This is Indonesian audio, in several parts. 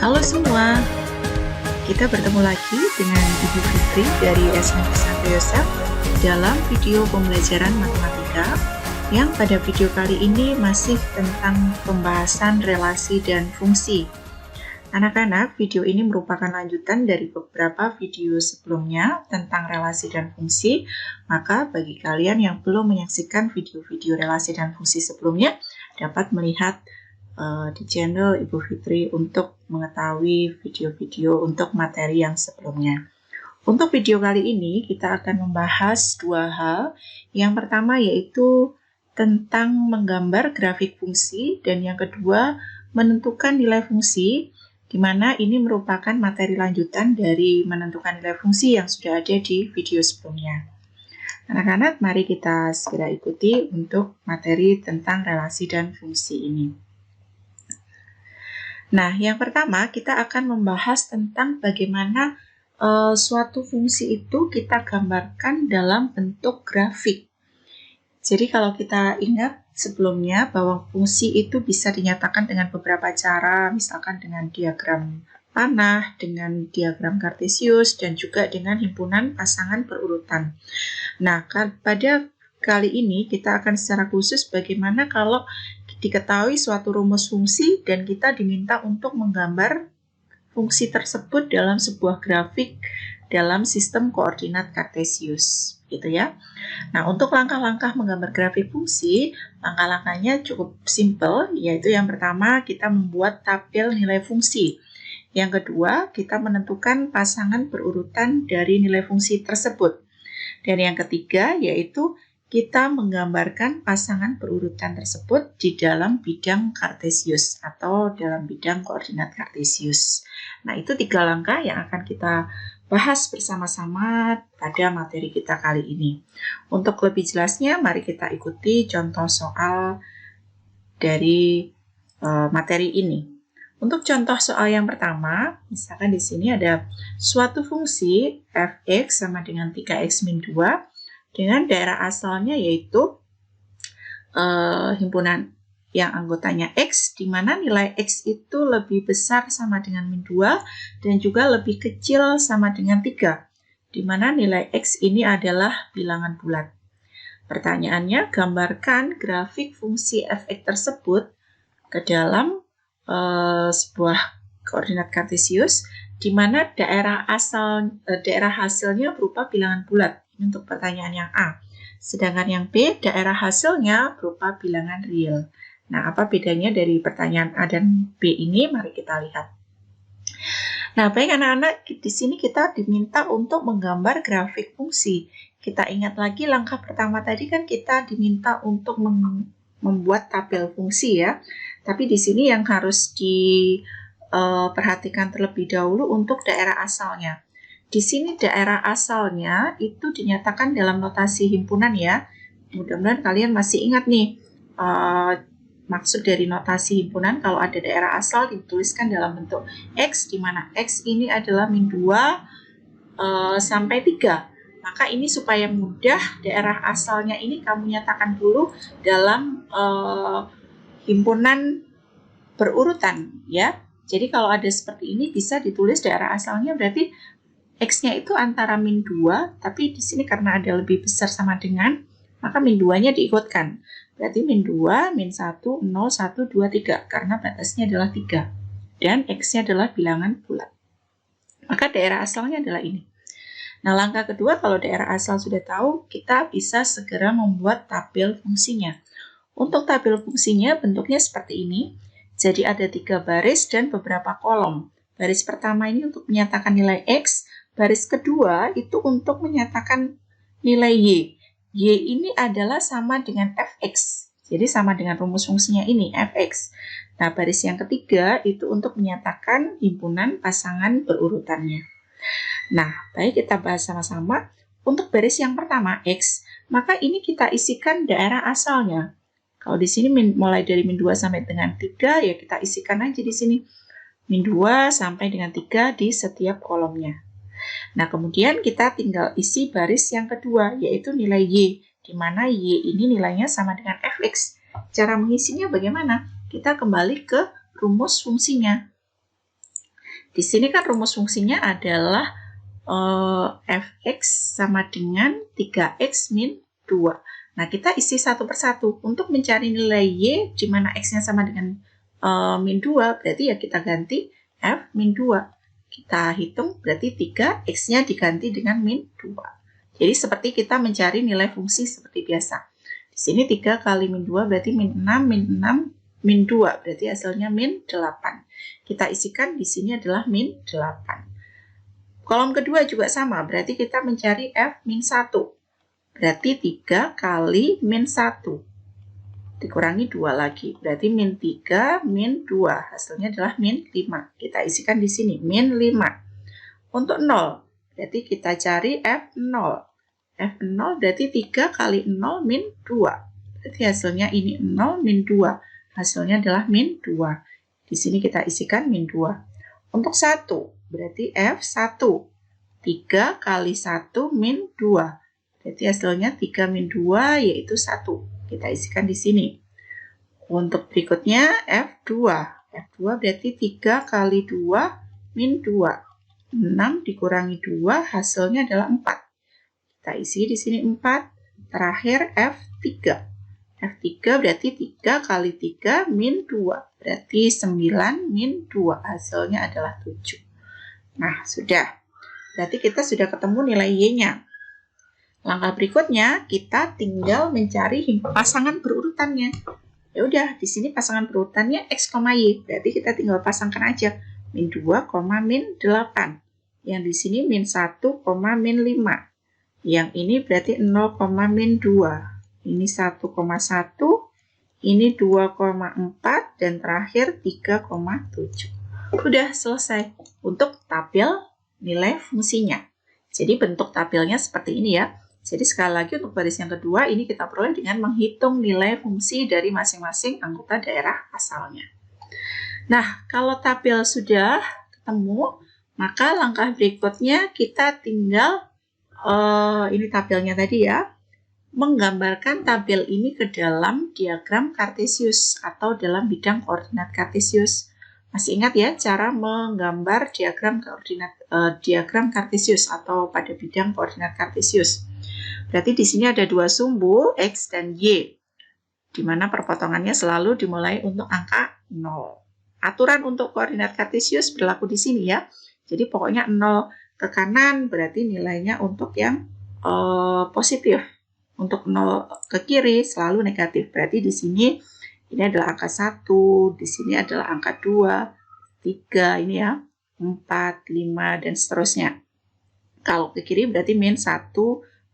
Halo semua, kita bertemu lagi dengan Ibu Fitri dari SMP Santo Yosef dalam video pembelajaran matematika yang pada video kali ini masih tentang pembahasan relasi dan fungsi. Anak-anak, video ini merupakan lanjutan dari beberapa video sebelumnya tentang relasi dan fungsi, maka bagi kalian yang belum menyaksikan video-video relasi dan fungsi sebelumnya, dapat melihat di channel Ibu Fitri untuk mengetahui video-video untuk materi yang sebelumnya. Untuk video kali ini kita akan membahas dua hal. Yang pertama yaitu tentang menggambar grafik fungsi dan yang kedua menentukan nilai fungsi, di mana ini merupakan materi lanjutan dari menentukan nilai fungsi yang sudah ada di video sebelumnya. Anak-anak, mari kita segera ikuti untuk materi tentang relasi dan fungsi ini. Nah, yang pertama kita akan membahas tentang bagaimana suatu fungsi itu kita gambarkan dalam bentuk grafik. Jadi kalau kita ingat sebelumnya bahwa fungsi itu bisa dinyatakan dengan beberapa cara, misalkan dengan diagram panah, dengan diagram kartesius, dan juga dengan himpunan pasangan berurutan. Nah, pada kali ini kita akan secara khusus bagaimana kalau diketahui suatu rumus fungsi dan kita diminta untuk menggambar fungsi tersebut dalam sebuah grafik dalam sistem koordinat kartesius, gitu ya. Nah, untuk langkah-langkah menggambar grafik fungsi, langkah-langkahnya cukup simple, yaitu yang pertama kita membuat tabel nilai fungsi. Yang kedua, kita menentukan pasangan berurutan dari nilai fungsi tersebut. Dan yang ketiga, yaitu kita menggambarkan pasangan berurutan tersebut di dalam bidang kartesius atau dalam bidang koordinat kartesius. Nah, itu tiga langkah yang akan kita bahas bersama-sama pada materi kita kali ini. Untuk lebih jelasnya, mari kita ikuti contoh soal dari materi ini. Untuk contoh soal yang pertama, misalkan di sini ada suatu fungsi f(x) sama dengan 3x min 2 dengan daerah asalnya yaitu himpunan yang anggotanya X, di mana nilai X itu lebih besar sama dengan min 2 dan juga lebih kecil sama dengan 3, di mana nilai X ini adalah bilangan bulat. Pertanyaannya, gambarkan grafik fungsi f(x) tersebut ke dalam sebuah koordinat kartesius, di mana daerah hasilnya berupa bilangan bulat. Ini untuk pertanyaan yang A. Sedangkan yang B, daerah hasilnya berupa bilangan real. Nah, apa bedanya dari pertanyaan A dan B ini? Mari kita lihat. Nah, baik anak-anak, di sini kita diminta untuk menggambar grafik fungsi. Kita ingat lagi langkah pertama tadi kan kita diminta untuk membuat tabel fungsi ya. Tapi di sini yang harus diperhatikan terlebih dahulu untuk daerah asalnya. Di sini daerah asalnya itu dinyatakan dalam notasi himpunan ya. Mudah-mudahan kalian masih ingat nih maksud dari notasi himpunan. Kalau ada daerah asal dituliskan dalam bentuk X, di mana X ini adalah min 2 sampai 3. Maka ini supaya mudah daerah asalnya ini kamu nyatakan dulu dalam himpunan berurutan ya. Jadi kalau ada seperti ini bisa ditulis daerah asalnya berarti X-nya itu antara min 2, tapi di sini karena ada lebih besar sama dengan, maka min 2-nya diikutkan. Berarti min 2, min 1, 0, 1, 2, 3, karena batasnya adalah 3. Dan X-nya adalah bilangan bulat. Maka daerah asalnya adalah ini. Nah, langkah kedua, kalau daerah asal sudah tahu, kita bisa segera membuat tabel fungsinya. Untuk tabel fungsinya bentuknya seperti ini. Jadi ada 3 baris dan beberapa kolom. Baris pertama ini untuk menyatakan nilai X, baris kedua itu untuk menyatakan nilai Y. Y ini adalah sama dengan fx. Jadi sama dengan rumus fungsinya ini, fx. Nah, baris yang ketiga itu untuk menyatakan himpunan pasangan berurutannya. Nah, baik kita bahas sama-sama. Untuk baris yang pertama, X, maka ini kita isikan daerah asalnya. Kalau di sini mulai dari min 2 sampai dengan 3, ya kita isikan aja di sini. Min 2 sampai dengan 3 di setiap kolomnya. Nah, kemudian kita tinggal isi baris yang kedua, yaitu nilai Y, di mana Y ini nilainya sama dengan fx. Cara mengisinya bagaimana? Kita kembali ke rumus fungsinya. Di sini kan rumus fungsinya adalah fx sama dengan 3x min 2. Nah, kita isi satu persatu. Untuk mencari nilai y, di mana x-nya sama dengan min 2, berarti ya kita ganti f min 2. Kita hitung, berarti 3, x-nya diganti dengan min 2. Jadi, seperti kita mencari nilai fungsi seperti biasa. Di sini 3 kali min 2, berarti min 6, min 6, min 2. Berarti hasilnya min 8. Kita isikan di sini adalah min 8. Kolom kedua juga sama, berarti kita mencari f min 1. Berarti 3 kali min 1. Dikurangi 2 lagi, berarti min 3, min 2. Hasilnya adalah min 5. Kita isikan di sini, min 5. Untuk 0, berarti kita cari f0. F0 berarti 3 kali 0 min 2. Berarti hasilnya ini 0 min 2. Hasilnya adalah min 2. Di sini kita isikan min 2. Untuk 1, berarti F1. 3 kali 1 min 2. Berarti hasilnya 3 min 2 yaitu 1. Kita isikan di sini. Untuk berikutnya F2. F2 berarti 3 kali 2 min 2. 6 dikurangi 2 hasilnya adalah 4. Kita isi di sini 4. Terakhir F3. F3 berarti 3 kali 3 min 2. Berarti 9 min 2. Hasilnya adalah 7. Nah, sudah. Berarti kita sudah ketemu nilai y-nya. Langkah berikutnya, kita tinggal mencari pasangan berurutannya. Ya udah, di sini pasangan berurutannya x, y. Berarti kita tinggal pasangkan aja. Min 2, min 8. Yang di sini min 1, min 5. Yang ini berarti 0, min 2. Ini 1,1. Ini 2,4. Dan terakhir 3,7. Sudah selesai untuk tabel nilai fungsinya. Jadi bentuk tabelnya seperti ini ya. Jadi sekali lagi untuk baris yang kedua ini kita peroleh dengan menghitung nilai fungsi dari masing-masing anggota daerah asalnya. Nah, kalau tabel sudah ketemu, maka langkah berikutnya kita tinggal ini tabelnya tadi ya, menggambarkan tabel ini ke dalam diagram Kartesius atau dalam bidang koordinat Kartesius. Masih ingat ya cara menggambar diagram Kartesius atau pada bidang koordinat Kartesius. Berarti di sini ada dua sumbu x dan y, di mana perpotongannya selalu dimulai untuk angka 0. Aturan untuk koordinat Kartesius berlaku di sini ya. Jadi pokoknya 0 ke kanan berarti nilainya untuk yang positif. Untuk 0 ke kiri selalu negatif. Berarti di sini ini adalah angka 1, di sini adalah angka 2, 3, ini ya, 4, 5, dan seterusnya. Kalau ke kiri berarti min 1,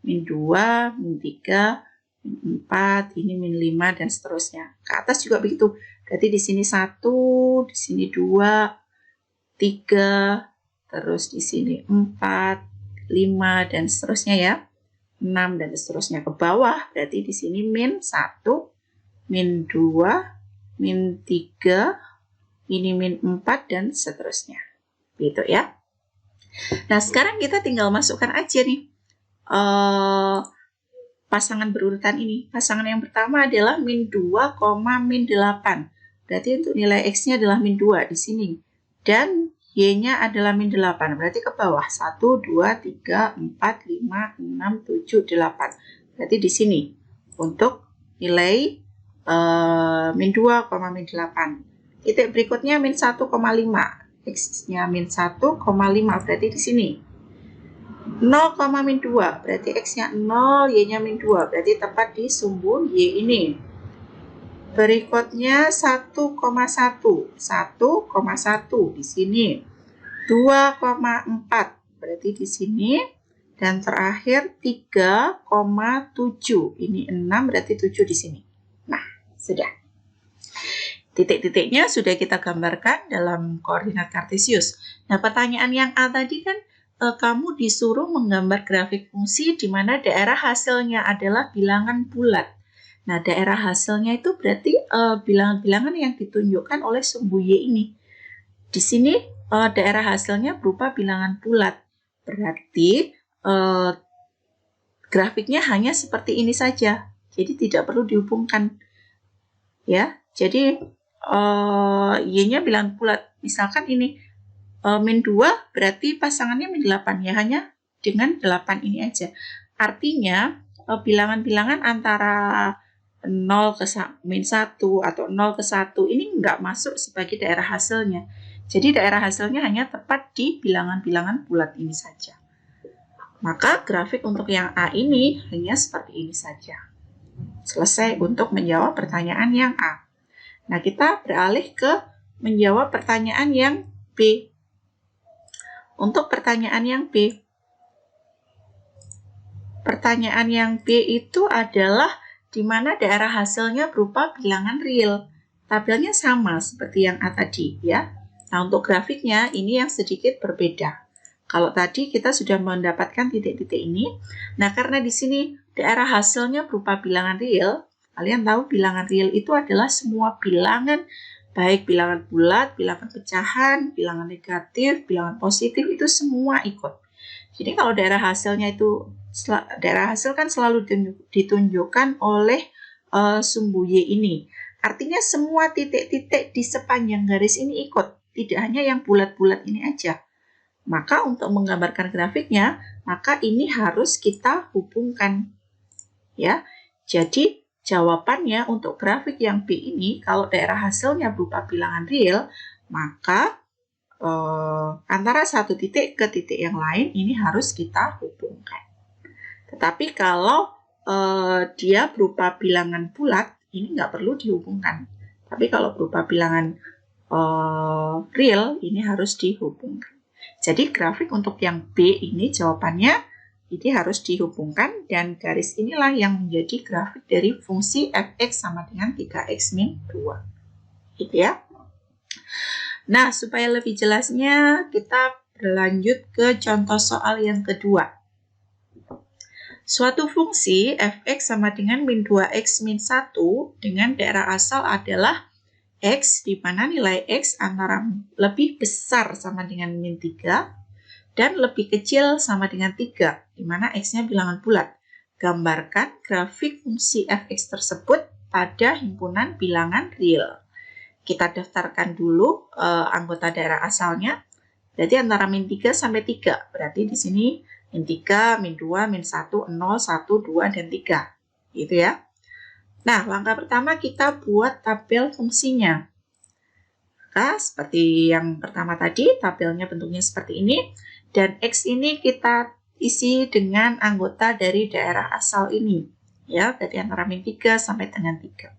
min 2, min 3, min 4, ini min 5, dan seterusnya. Ke atas juga begitu. Berarti di sini 1, di sini 2, 3, terus di sini 4, 5, dan seterusnya ya. 6, dan seterusnya. Ke bawah berarti di sini min 1, min 2, min 3, ini min 4, dan seterusnya. Gitu ya. Nah, sekarang kita tinggal masukkan aja nih pasangan berurutan ini. Pasangan yang pertama adalah min 2, min 8. Berarti untuk nilai x-nya adalah min 2 di sini. Dan y-nya adalah min 8. Berarti ke bawah. 1, 2, 3, 4, 5, 6, 7, 8. Berarti di sini. Untuk nilai min 2, min 8. Titik berikutnya min 1,5. X-nya min 1,5 berarti di sini. 0, min 2 berarti X-nya 0, Y-nya min 2 berarti tepat di sumbu Y ini. Berikutnya 1,1 di sini. 2,4 berarti di sini. Dan terakhir 3,7. Ini 6 berarti 7 di sini. Nah, sudah. Titik-titiknya sudah kita gambarkan dalam koordinat Kartesius. Nah, pertanyaan yang A tadi kan kamu disuruh menggambar grafik fungsi di mana daerah hasilnya adalah bilangan bulat. Nah, daerah hasilnya itu berarti bilangan-bilangan yang ditunjukkan oleh sumbu Y ini. Di sini daerah hasilnya berupa bilangan bulat. Berarti grafiknya hanya seperti ini saja. Jadi tidak perlu dihubungkan. Ya, jadi Y-nya bilangan bulat. Misalkan ini min 2 berarti pasangannya min 8 ya, hanya dengan 8 ini aja. Artinya bilangan-bilangan antara 0 ke min 1 atau 0 ke 1 ini nggak masuk sebagai daerah hasilnya. Jadi daerah hasilnya hanya tepat di bilangan-bilangan bulat ini saja. Maka grafik untuk yang A ini hanya seperti ini saja. Selesai untuk menjawab pertanyaan yang A. Nah, kita beralih ke menjawab pertanyaan yang B. Untuk pertanyaan yang B. Pertanyaan yang B itu adalah di mana daerah hasilnya berupa bilangan real. Tabelnya sama seperti yang A tadi ya. Nah, untuk grafiknya ini yang sedikit berbeda. Kalau tadi kita sudah mendapatkan titik-titik ini. Nah, karena di sini daerah hasilnya berupa bilangan real, kalian tahu bilangan real itu adalah semua bilangan, baik bilangan bulat, bilangan pecahan, bilangan negatif, bilangan positif, itu semua ikut. Jadi kalau daerah hasilnya itu, daerah hasil kan selalu ditunjukkan oleh sumbu Y ini. Artinya semua titik-titik di sepanjang garis ini ikut, tidak hanya yang bulat-bulat ini aja. Maka untuk menggambarkan grafiknya, maka ini harus kita hubungkan. Ya, jadi jawabannya untuk grafik yang B ini, kalau daerah hasilnya berupa bilangan real, maka antara satu titik ke titik yang lain ini harus kita hubungkan. Tetapi kalau dia berupa bilangan bulat, ini nggak perlu dihubungkan. Tapi kalau berupa bilangan real, ini harus dihubungkan. Jadi grafik untuk yang B ini jawabannya ini harus dihubungkan, dan garis inilah yang menjadi grafik dari fungsi f(x) sama dengan 3x min 2. Gitu ya. Nah, supaya lebih jelasnya kita berlanjut ke contoh soal yang kedua. Suatu fungsi f(x) sama dengan min 2x min 1 dengan daerah asal adalah x, di mana nilai x antara lebih besar sama dengan min 3 dan lebih kecil sama dengan 3, di mana x-nya bilangan bulat. Gambarkan grafik fungsi f(x) tersebut pada himpunan bilangan real. Kita daftarkan dulu anggota daerah asalnya. Berarti antara min 3 sampai 3. Berarti di sini min 3, min 2, min 1, 0, 1, 2, dan 3. Gitu ya. Nah, langkah pertama kita buat tabel fungsinya. Maka seperti yang pertama tadi, tabelnya bentuknya seperti ini. Dan X ini kita isi dengan anggota dari daerah asal ini. Ya, berarti antara min 3 sampai dengan 3.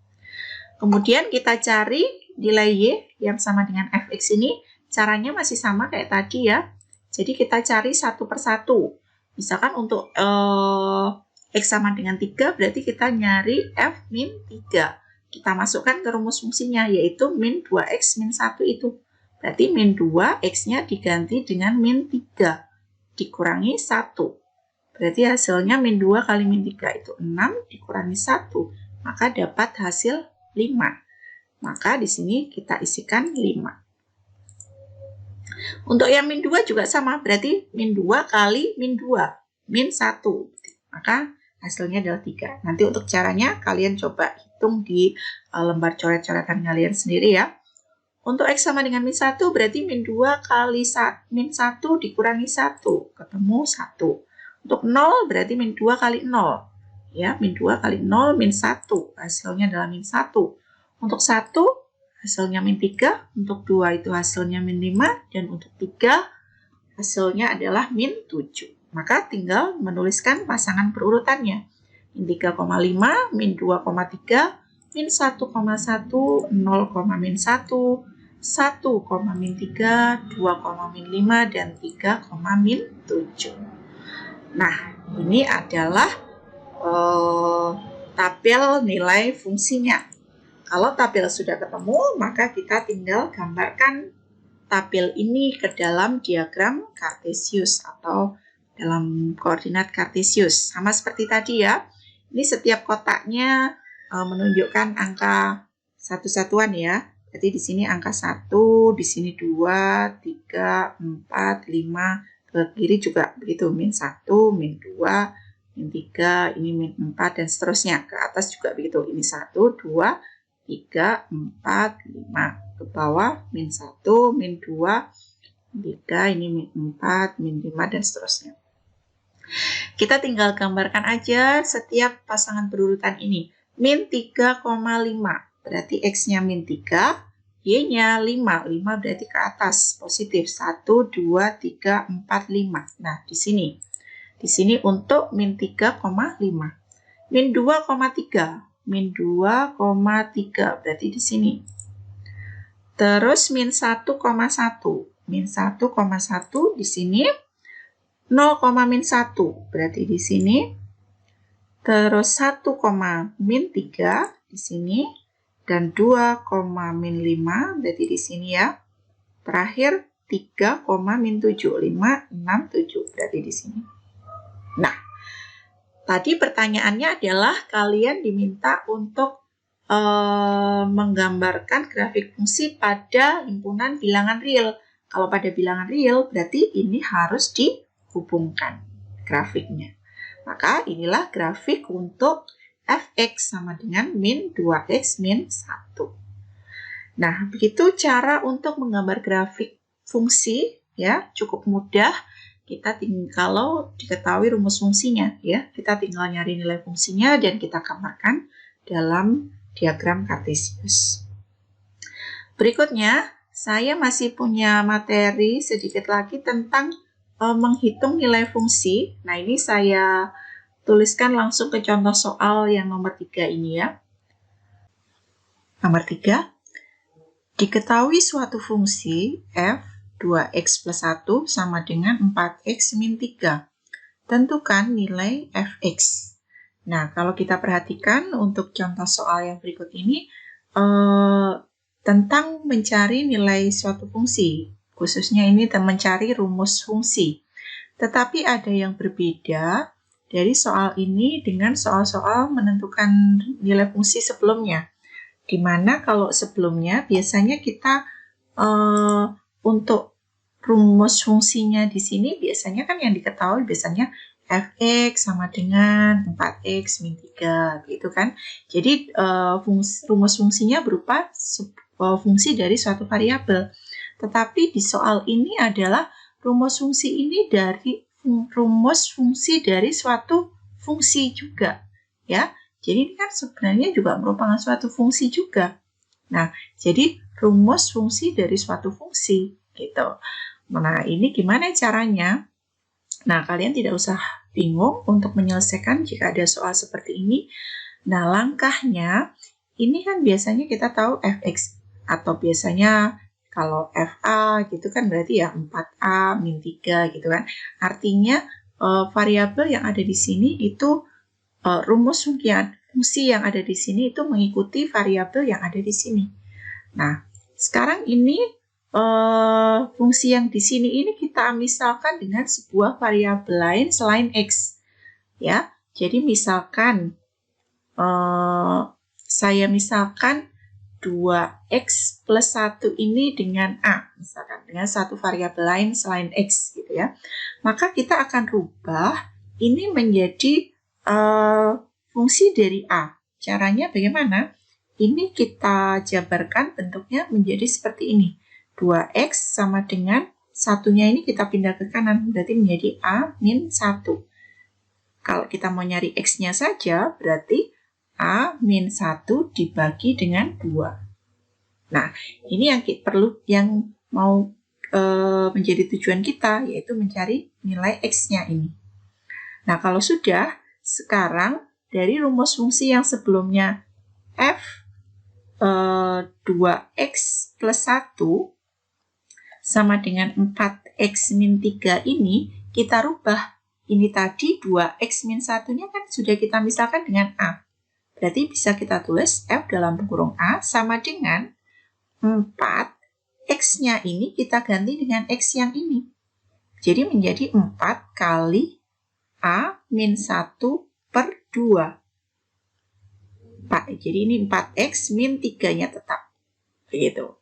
Kemudian kita cari nilai Y yang sama dengan fx ini. Caranya masih sama kayak tadi ya. Jadi kita cari satu per satu. Misalkan untuk X sama dengan 3, berarti kita nyari F min 3. Kita masukkan ke rumus fungsinya, yaitu min 2X min 1 itu. Berarti min 2, X-nya diganti dengan min 3, dikurangi 1. Berarti hasilnya min 2 kali min 3 itu 6, dikurangi 1. Maka dapat hasil 5. Maka di sini kita isikan 5. Untuk yang min 2 juga sama, berarti min 2 kali min 2, min 1. Maka hasilnya adalah 3. Nanti untuk caranya kalian coba hitung di lembar coret-coretan kalian sendiri ya. Untuk X sama dengan min 1 berarti min 2 kali min 1 dikurangi 1. Ketemu 1. Untuk 0 berarti min 2 kali 0. Ya, min 2 kali 0 min 1. Hasilnya adalah min 1. Untuk 1 hasilnya min 3. Untuk 2 itu hasilnya min 5. Dan untuk 3 hasilnya adalah min 7. Maka tinggal menuliskan pasangan perurutannya. Min 3,5, min 2,3, min 1,1, 0, min 1, 1, min 3, 2, min 5, dan 3, min 7. Nah, ini adalah tabel nilai fungsinya. Kalau tabel sudah ketemu, maka kita tinggal gambarkan tabel ini ke dalam diagram Cartesius atau dalam koordinat Cartesius. Sama seperti tadi ya. Ini setiap kotaknya menunjukkan angka satu-satuan ya. Jadi di sini angka 1, di sini 2, 3, 4, 5. Ke kiri juga begitu, min 1, min 2, min 3, ini min 4, dan seterusnya. Ke atas juga begitu, ini 1, 2, 3, 4, 5. Ke bawah min 1, min 2, 3, ini min 4, min 5, dan seterusnya. Kita tinggal gambarkan aja setiap pasangan berurutan ini. Min 3,5, berarti X-nya min 3, Y-nya 5. 5 berarti ke atas, positif. 1, 2, 3, 4, 5. Nah, di sini. Di sini untuk min 3,5. Min 2,3. Min 2,3 berarti di sini. Terus min 1,1. Min 1,1 di sini. 0, min 1 berarti di sini. Terus 1, min 3 di sini. Dan 2, min 5 berarti di sini ya. Terakhir 3, min 7. 5, 6, 7 berarti di sini. Nah, tadi pertanyaannya adalah kalian diminta untuk menggambarkan grafik fungsi pada himpunan bilangan real. Kalau pada bilangan real, berarti ini harus dihubungkan grafiknya. Maka inilah grafik untuk fx sama dengan min 2x min 1. Nah, begitu cara untuk menggambar grafik fungsi, ya, cukup mudah. Kita tinggal, kalau diketahui rumus fungsinya, ya, kita tinggal nyari nilai fungsinya dan kita gambarkan dalam diagram Kartesius. Berikutnya, saya masih punya materi sedikit lagi tentang menghitung nilai fungsi. Nah, ini saya tuliskan langsung ke contoh soal yang nomor 3 ini ya. Nomor 3, diketahui suatu fungsi f 2x plus 1 sama dengan 4x min 3. Tentukan nilai fx. Nah, kalau kita perhatikan untuk contoh soal yang berikut ini, tentang mencari nilai suatu fungsi. Khususnya ini mencari rumus fungsi. Tetapi ada yang berbeda dari soal ini dengan soal-soal menentukan nilai fungsi sebelumnya. Di mana kalau sebelumnya biasanya kita untuk rumus fungsinya di sini biasanya kan yang diketahui biasanya fx sama dengan 4x min 3 gitu kan. Jadi rumus fungsinya berupa fungsi dari suatu variabel. Tetapi di soal ini adalah rumus fungsi ini dari rumus fungsi dari suatu fungsi juga ya. Jadi ini kan sebenarnya juga merupakan suatu fungsi juga. Nah, jadi rumus fungsi dari suatu fungsi gitu. Nah, ini gimana caranya? Nah, kalian tidak usah bingung untuk menyelesaikan jika ada soal seperti ini. Nah, langkahnya ini kan biasanya kita tahu fx atau biasanya kalau fa gitu kan berarti ya 4a min 3 gitu kan. Artinya variabel yang ada di sini itu rumus fungsi yang ada di sini itu mengikuti variabel yang ada di sini. Nah, sekarang ini fungsi yang di sini ini kita misalkan dengan sebuah variabel lain selain x. Ya, jadi misalkan saya misalkan 2x plus 1 ini dengan a, misalkan dengan satu variabel lain selain x gitu ya. Maka kita akan rubah ini menjadi fungsi dari a. Caranya bagaimana? Ini kita jabarkan bentuknya menjadi seperti ini. 2x sama dengan satunya ini kita pindah ke kanan, berarti menjadi a min 1. Kalau kita mau nyari x-nya saja, berarti a min 1 dibagi dengan 2. Nah, ini yang mau menjadi tujuan kita, yaitu mencari nilai x-nya ini. Nah, kalau sudah, sekarang dari rumus fungsi yang sebelumnya f 2x plus 1 sama dengan 4x min 3 ini, kita rubah. Ini tadi 2x min 1-nya kan sudah kita misalkan dengan a. Berarti bisa kita tulis f dalam kurung a sama dengan 4. X-nya ini kita ganti dengan x yang ini. Jadi menjadi 4 kali a min 1 per 2. Jadi ini 4x min 3-nya tetap. Begitu.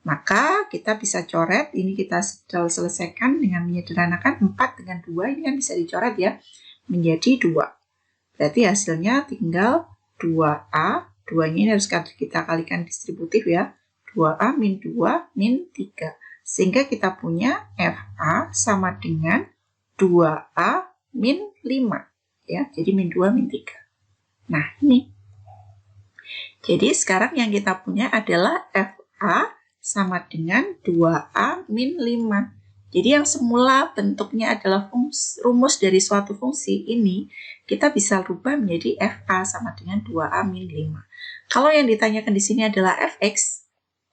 Maka kita bisa coret, ini kita sudah selesaikan dengan menyederhanakan 4 dengan 2, ini kan bisa dicoret ya, menjadi 2. Berarti hasilnya tinggal 2a, 2-nya ini harus kita kalikan distributif ya, 2a min 2 min 3. Sehingga kita punya FA sama dengan 2A min 5. Ya, jadi min 2, min 3. Nah, ini. Jadi sekarang yang kita punya adalah FA sama dengan 2A min 5. Jadi yang semula bentuknya adalah rumus dari suatu fungsi ini, kita bisa rubah menjadi FA sama dengan 2A min 5. Kalau yang ditanyakan di sini adalah Fx,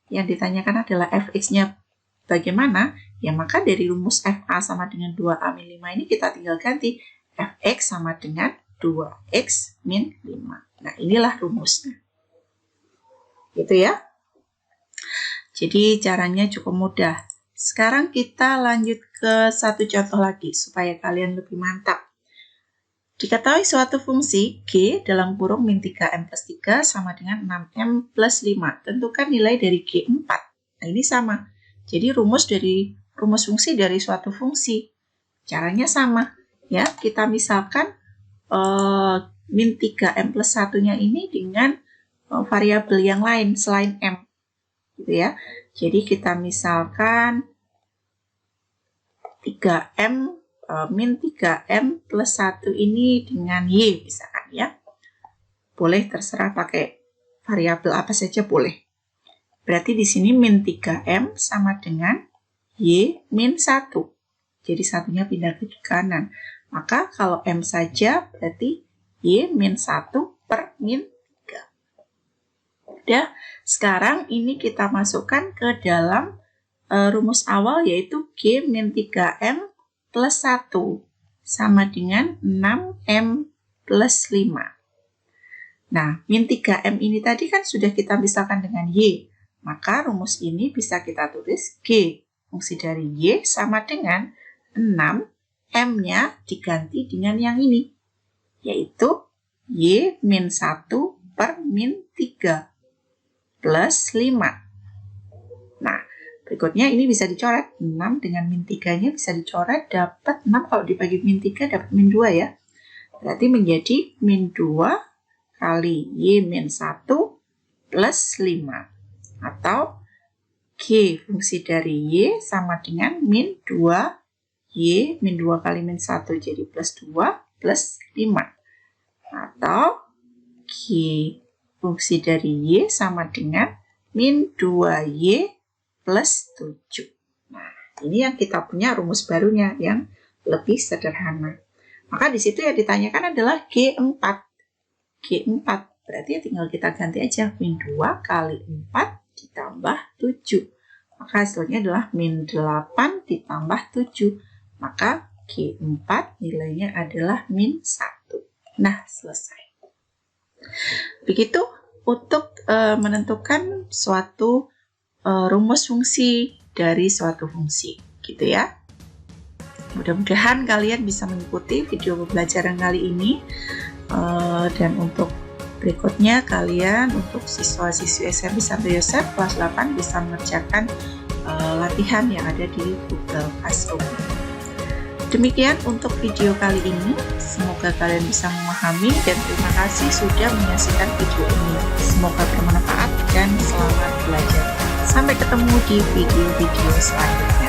yang ditanyakan adalah Fx-nya bagaimana, ya maka dari rumus FA sama dengan 2A min 5 ini kita tinggal ganti Fx sama dengan 2x min 5. Nah, inilah rumusnya. Gitu ya. Jadi caranya cukup mudah. Sekarang kita lanjut ke satu contoh lagi supaya kalian lebih mantap. Diketahui suatu fungsi G dalam kurung min 3M plus 3 sama dengan 6M plus 5. Tentukan nilai dari G4. Nah, ini sama. Jadi rumus fungsi dari suatu fungsi. Caranya sama. Ya, kita misalkan min 3M plus 1-nya ini dengan variabel yang lain selain M. Gitu ya. Jadi kita misalkan 3M min 3M plus 1 ini dengan Y misalkan ya. Boleh terserah pakai variabel apa saja boleh. Berarti di sini min 3M sama dengan Y min 1. Jadi satunya pindah ke kanan. Maka kalau M saja berarti Y min 1 per min 3. Udah, sekarang ini kita masukkan ke dalam rumus awal yaitu G min 3M plus 1 sama dengan 6M plus 5. Nah, min 3M ini tadi kan sudah kita pisahkan dengan Y. Maka rumus ini bisa kita tulis G fungsi dari Y sama dengan 6, M-nya diganti dengan yang ini. Yaitu Y min 1 per min 3 plus 5. Nah, berikutnya ini bisa dicoret. 6 dengan min 3-nya bisa dicoret, dapat 6 kalau dibagi min 3 dapat min 2 ya. Berarti menjadi min 2 kali Y min 1 plus 5. Atau G fungsi dari Y sama dengan min 2 Y min 2 kali min 1 jadi plus 2 plus 5. Atau G fungsi dari Y sama dengan min 2Y plus 7. Nah, ini yang kita punya rumus barunya yang lebih sederhana. Maka di situ yang ditanyakan adalah G4. G4 berarti ya tinggal kita ganti aja min 2 kali 4 ditambah 7. Maka hasilnya adalah min 8 ditambah 7. Maka G4 nilainya adalah min 1. Nah, selesai. Begitu untuk menentukan suatu rumus fungsi dari suatu fungsi, gitu ya. Mudah-mudahan kalian bisa mengikuti video pembelajaran kali ini, dan untuk berikutnya kalian untuk siswa-siswi SMP Santo Yosef kelas 8 bisa mengerjakan latihan yang ada di Google Classroom. Demikian untuk video kali ini, semoga kalian bisa memahami dan terima kasih sudah menyaksikan video ini. Semoga bermanfaat dan selamat belajar. Sampai ketemu di video-video selanjutnya.